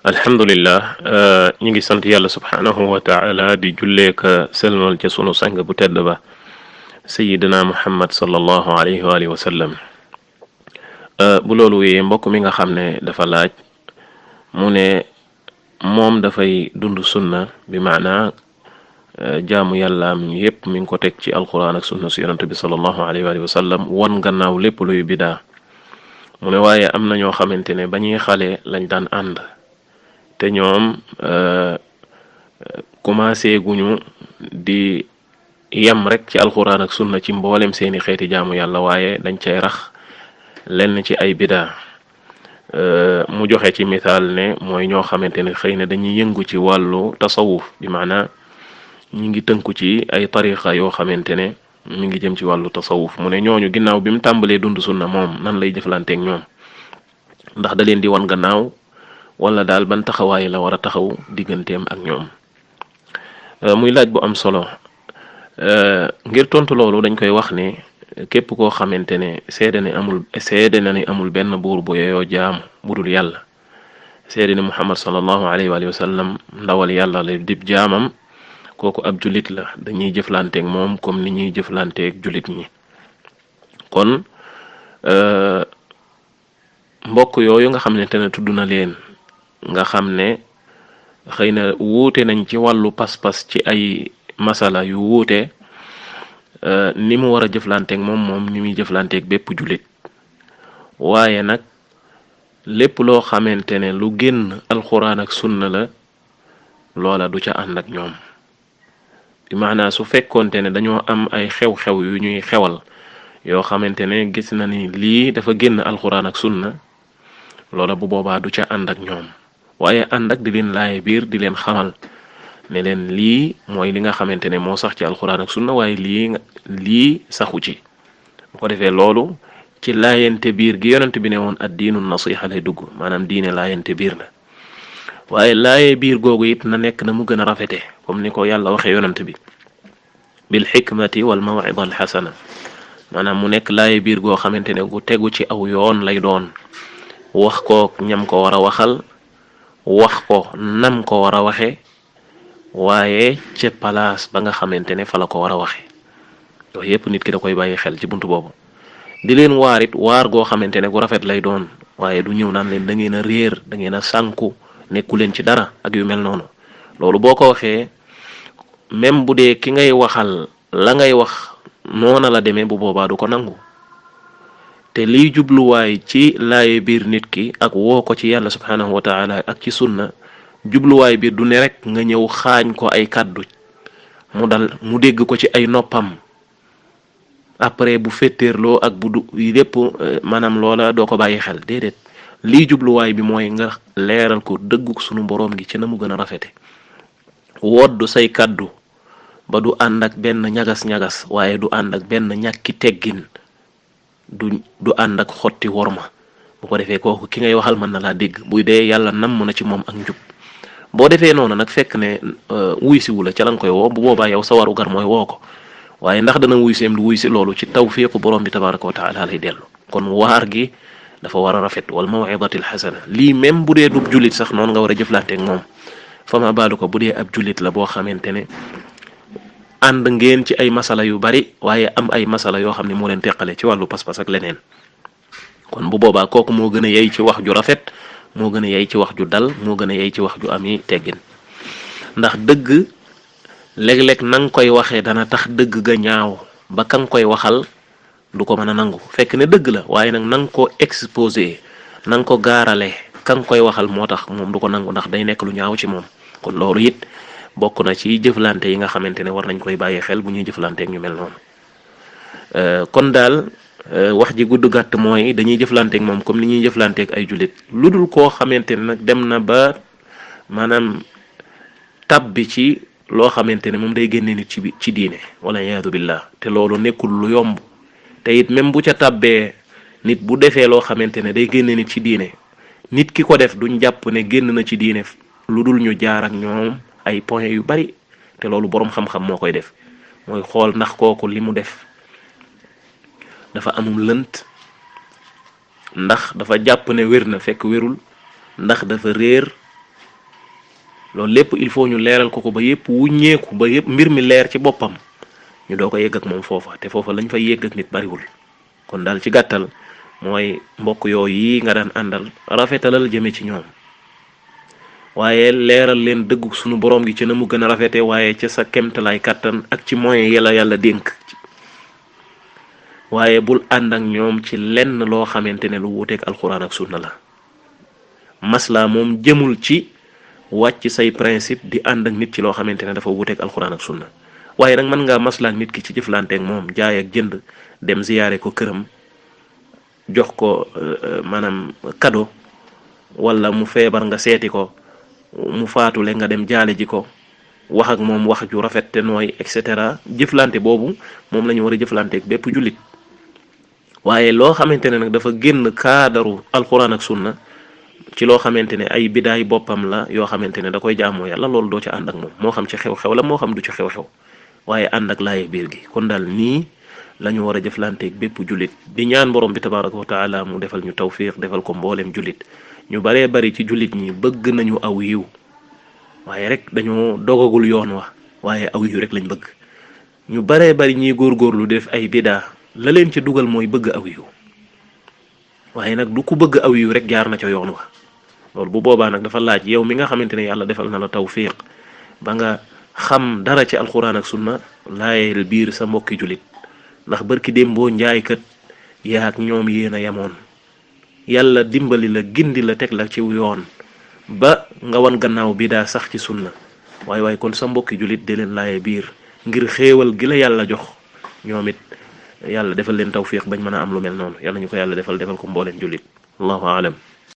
alhamdulillah ñi ngi sant yàlla subhanahu wa taala di julleeka selmal ca sunu sang bu tedd ba sayidina muhammad sallallahu alayhi wa alihi wa sallam. bu loolu wéyee mbokk mi nga xam ne dafa laaj mu ne moom dafay dund sunna bi maanaa jaamu yàllaam yépp mi ngi ko teg ci alquran ak sunna su yonante bi sallallahu alayhi wa alihi wa sallam wan gannaaw lépp luy bidaa. mu ne waaye am na ñoo xamante ne ba ñuy xale lañ daan ànd te ñoom commencé guñu di yem rek ci alxuraan ak sunna ci mboolem seeni xeeti jaamu yàlla waaye dañ cay rax lenn ci ay bidaa. mu joxe ci misaal ne mooy ñoo xamante ne xëy na dañuy yëngu ci wàllu tasawuf bi maanaa ñi ngi tënku ci ay tariqa yoo xamante ne mi ngi jëm ci wàllu tasawuf. mu ne ñooñu ginnaaw bi mu tàmbalee dund sunna moom nan lay jëflanteeg ñoom, ndax da leen di wan gannaaw wala daal ban taxawaay la war a taxaw digganteem ak ñoom. muy laaj bu am solo. ngir tontu loolu dañ koy wax ne képp koo xamante ne seede na ne amul benn buur bu yeyoo jaam budul yàlla, seede ne muhammad sallallahu alayhi wa sallam ndawal yàlla la dib jaamam, kooku ab julit la. dañuy jëflanteeg moom comme ni ñuy jëflanteeg julit ñi. kon mbokk yooyu nga xamante ne tudd na leen, nga xam ne xëy na wuute nañ ci wàllu pas-pas ci ay masala yu wuute, ni mu war a jëflanteeg moom ni muy jëflanteeg bépp jullit. waaye nag lépp loo xamante ne lu génn alxuraan ak sunna la, loola du ca ànd ak ñoom. bi maanaa su fekkoonte ne dañoo am ay xew-xew yu ñuy xewal yoo xamante ne gis na ni lii dafa génn alxuraan ak sunna, loola bu boobaa du ca ànd ak ñoom, waaye ànd ak di leen laaye biir di leen xamal ne leen lii mooy li nga xamante ne moo sax ci alxuraan ak sunna, waaye lii saxu ci. bu ko defee loolu ci laayante biir gi yonent bi ne woon ad diinu nasiha lay dugg, maanaam diine laayante biir la. waaye laaye biir googu it na nekk na mu gën a rafete, comme ni ko yàlla waxee yonent bi bil xikmati wal mawida al xasana, maanaam mu nekk laaye biir goo xamante ne gu tegu ci aw yoon lay doon. wax ko ñam ko war a waxal, wax ko nam ko war a waxe, waaye ca palaas ba nga xamante ne fa la ko war a waxe. yooyu yépp nit ki da koy bàyyi xel ci buntu boobu. di leen waarit waar goo xamante ne gu rafet lay doon, waaye du ñëw naan leen da ngeen a réer, da ngeen a sànku, nekku leen ci dara ak yu mel noonu. loolu boo ko waxee, même bu dee ki ngay waxal la ngay wax noona la demee, bu boobaa du ko nangu. te liy jubluwaay ci laaye biir nit ki ak woo ko ci yàlla subhanahu wa taala ak ci sunna, jubluwaay bi du ne rek nga ñëw xaañ ko ay kàddu mu dégg ko ci ay noppam, après bu fetteerloo ak bu du lépp maanaam loola doo ko bàyyi xel. déedéet, lii jubluwaay bi mooy nga leeral ko dëgguk sunu boroom gi ci na mu gën a rafete. woddu say kàddu ba du ànd ak benn ñagas-ñagas, waaye du ànd ak benn ñàkki teggin, du ànd ak xotti worma. bu ko defee kooku ki ngay waxal mën na laa dégg, buy dee yàlla namm na ci moom ak njub. boo defee noonu nag fekk ne wuy si wu la ca la nga koy woo, bu boobaa yow sa waru gar mooy woo ko. waaye ndax dana wuy seem du wuy si, loolu ci tawfiiqu borom bi tabaraka wa taala lay dellu. kon waar gi dafa war a rafet, wal mawidati al xasana. lii même bu dee dub jullit sax noonu nga war a jëflanteeg moom. fa ma baalu ko bu dee ab jullit la boo xamante ne ànd ngeen ci ay masala yu bari, waaye am ay masala yoo xam ne moo leen teqale ci wàllu pas-pas ak leneen. kon bu boobaa kooku moo gën a yey ci wax ju rafet, moo gën a yey ci wax ju dal, moo gën a yey ci wax ju ami teggin. ndax dëgg léeg-léeg na nga koy waxee dana tax dëgg ga ñaaw ba ka nga koy waxal du ko mën a nangu, fekk ne dëgg la, waaye nag na nga ko exposé, na nga ko gaarale ka nga koy waxal moo tax moom du ko nangu, ndax day nekk lu ñaaw ci moom. kon loolu it bokk na ci jëflante yi nga xamante ne war nañ koy bàyyi xel bu ñuy jëflanteeg ñu mel noonu. kon daal wax ji gudd gàtt mooy dañuy jëflanteeg moom comme ni ñuy jëflanteeg ay jullit, lu dul koo xamante ne nag dem na ba maanaam tabbi ci loo xamante ne moom day génne nit ci diine, wala iyaadu billah. te loolu nekkul lu yomb, te it même bu ca tabbee nit bu defee loo xamante ne day génne nit ci diine, nit ki ko def duñ jàpp ne génn na ci diine lu dul ñu jaar ak ñoom ay point yu bari. te loolu boroom xam-xam moo koy def, mooy xool ndax kooku li mu def dafa amum lënt, ndax dafa jàpp ne wér na fekk wérul, ndax dafa réer loolu lépp il faut ñu leeral ko ba yépp wuññeeku ba yépp mbir mi leer ci boppam ñu doo ko yegg ak moom foofa te foofa lañ fay yegg ak nit bariwul. kon daal ci gàttal mooy mbokk yooyu yi nga daan àndal rafetalal jëme ci ñoom waaye leeral leen dëggu sunu borom gi ci na mu gën a rafete waaye ca sa kemtalaay kàttan ak ci moyen yàlla yàlla dénk waaye bul ànd ak ñoom ci lenn loo xamante ne lu wuuteeg alxuraan ak sunna la. masla moom jëmul ci wàcc say principe di ànd ak nit ci loo xamante ne dafa wuuteeg alxuraan ak sunna waaye nag mën ngaa masla ak nit ki ci jëflanteeg moom jaay ak jënd dem ziyaare ko këram jox ko maanaam cadeau wala mu feebar nga seeti ko mu faatule nga dem jaale ji ko wax ak moom wax ju rafet te nooy et cetera jëflante boobu moom la ñu war a jëflanteeg bépp jullit waaye loo xamante ne nag dafa génn kaadaru alxuraan ak sunna ci loo xamante ne ay bidaay boppam la yoo xamante ne da koy jaamoo yàlla loolu doo ci ànd ak moom moo xam ci xew-xew la moo xam du ci xew-xew waaye ànd ak laaye biir gi kon daal nii la ñu war a jëflanteeg bépp jullit di ñaan borom bi tabaraka wa taala mu defal ñu tawfiq defal ko mbooleem jullit ñu baree bari ci jullit ñi bëgg nañu aw yiw waaye rek dañoo dogagul yoon wa waaye aw yiw rek lañ bëgg ñu baree bari ñiy góorgóorlu def ay bidaa la leen ci dugal mooy bëgg aw yiw waaye nag du ku bëgg aw yiw rek jaar na ca yoon wa loolu bu boobaa nag dafa laaj yow mi nga xamante ne yàlla defal na la tawfiq ba nga xam dara ci alxuraan ak sunna laayeel biir sa mbokki jullit ndax barki démboo njaaykat yaak ñoom yéen a yemoon yàlla dimbali la gindi la teg la ci yoon ba nga wan gannaaw bi daa sax ci sunna waaye kon sa mbokki jullit di leen laaye biir ngir xéewal gi la yàlla jox ñoom it yàlla defal leen tawfiq bañ mën a am lu mel noonu yàlla ñu ko yàlla defal ko mbooleen jullit allahu aalam